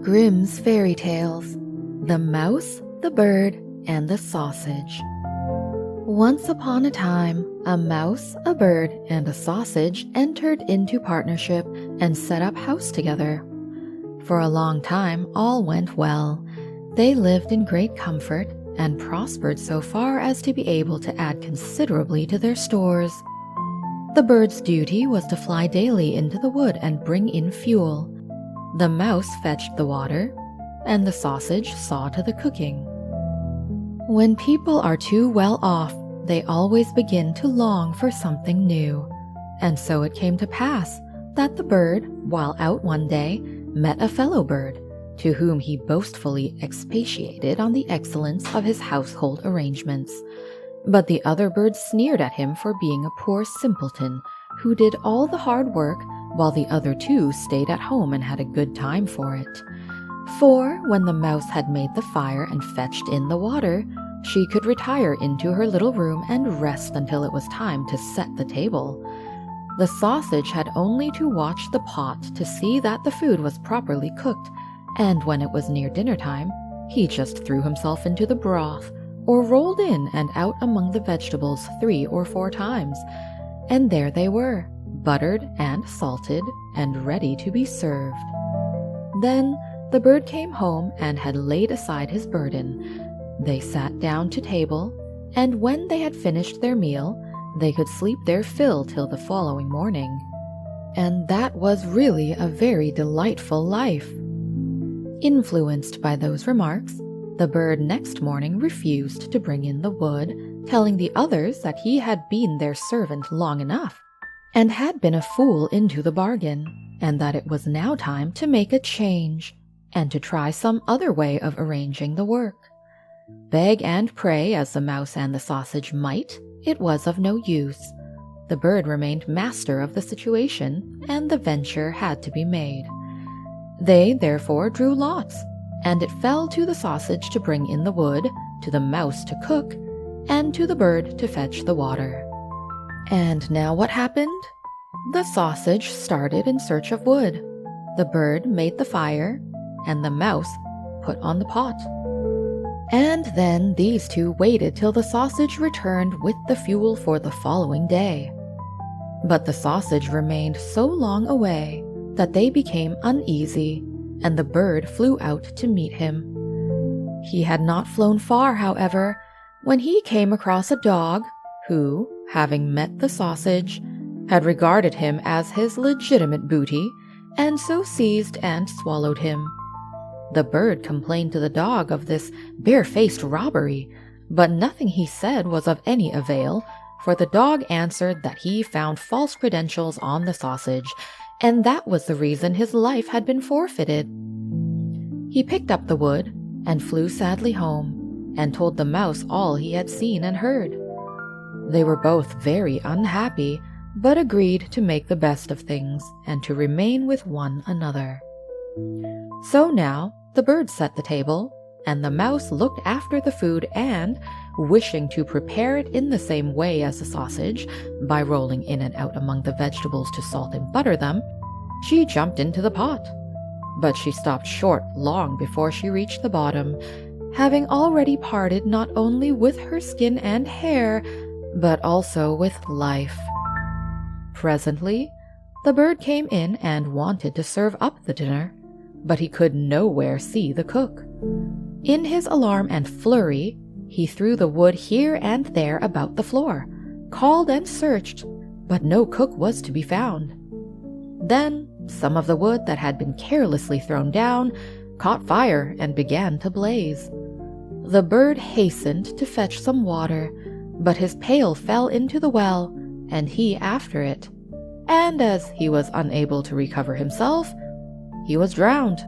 Grimm's Fairy Tales: The Mouse, the Bird, and the Sausage. Once upon a time, a mouse, a bird, and a sausage entered into partnership and set up house together. For a long time, all went well. They lived in great comfort and prospered so far as to be able to add considerably to their stores. The bird's duty was to fly daily into the wood and bring in fuel. The mouse fetched the water, and the sausage saw to the cooking. When people are too well off, they always begin to long for something new. And so it came to pass that the bird, while out one day, met a fellow bird, to whom he boastfully expatiated on the excellence of his household arrangements. But the other bird sneered at him for being a poor simpleton, who did all the hard work, while the other two stayed at home and had a good time for it. For when the mouse had made the fire and fetched in the water, she could retire into her little room and rest until it was time to set the table. The sausage had only to watch the pot to see that the food was properly cooked, and when it was near dinner time, he just threw himself into the broth, or rolled in and out among the vegetables 3 or 4 times, and there they were, buttered and salted and ready to be served. Then the bird came home and had laid aside his burden. They sat down to table, and when they had finished their meal, they could sleep their fill till the following morning. And that was really a very delightful life. Influenced by those remarks, the bird next morning refused to bring in the wood, telling the others that he had been their servant long enough, and had been a fool into the bargain, and that it was now time to make a change, and to try some other way of arranging the work. Beg and pray as the mouse and the sausage might, it was of no use. The bird remained master of the situation, and the venture had to be made. They therefore drew lots, and it fell to the sausage to bring in the wood, to the mouse to cook, and to the bird to fetch the water. And now what happened? The sausage started in search of wood. The bird made the fire, and the mouse put on the pot. And then these two waited till the sausage returned with the fuel for the following day. But the sausage remained so long away that they became uneasy, and the bird flew out to meet him. He had not flown far, however, when he came across a dog who, having met the sausage, had regarded him as his legitimate booty, and so seized and swallowed him. The bird complained to the dog of this barefaced robbery, but nothing he said was of any avail, for the dog answered that he found false credentials on the sausage, and that was the reason his life had been forfeited. He picked up the wood and flew sadly home, and told the mouse all he had seen and heard. They were both very unhappy, but agreed to make the best of things and to remain with one another. So now the bird set the table, and the mouse looked after the food, and, wishing to prepare it in the same way as the sausage, by rolling in and out among the vegetables to salt and butter them, she jumped into the pot. But she stopped short long before she reached the bottom, having already parted not only with her skin and hair, but also with life. Presently, the bird came in and wanted to serve up the dinner, but he could nowhere see the cook. In his alarm and flurry, he threw the wood here and there about the floor, called and searched, but no cook was to be found. Then some of the wood that had been carelessly thrown down caught fire and began to blaze. The bird hastened to fetch some water, but his pail fell into the well, and he after it, and as he was unable to recover himself, he was drowned.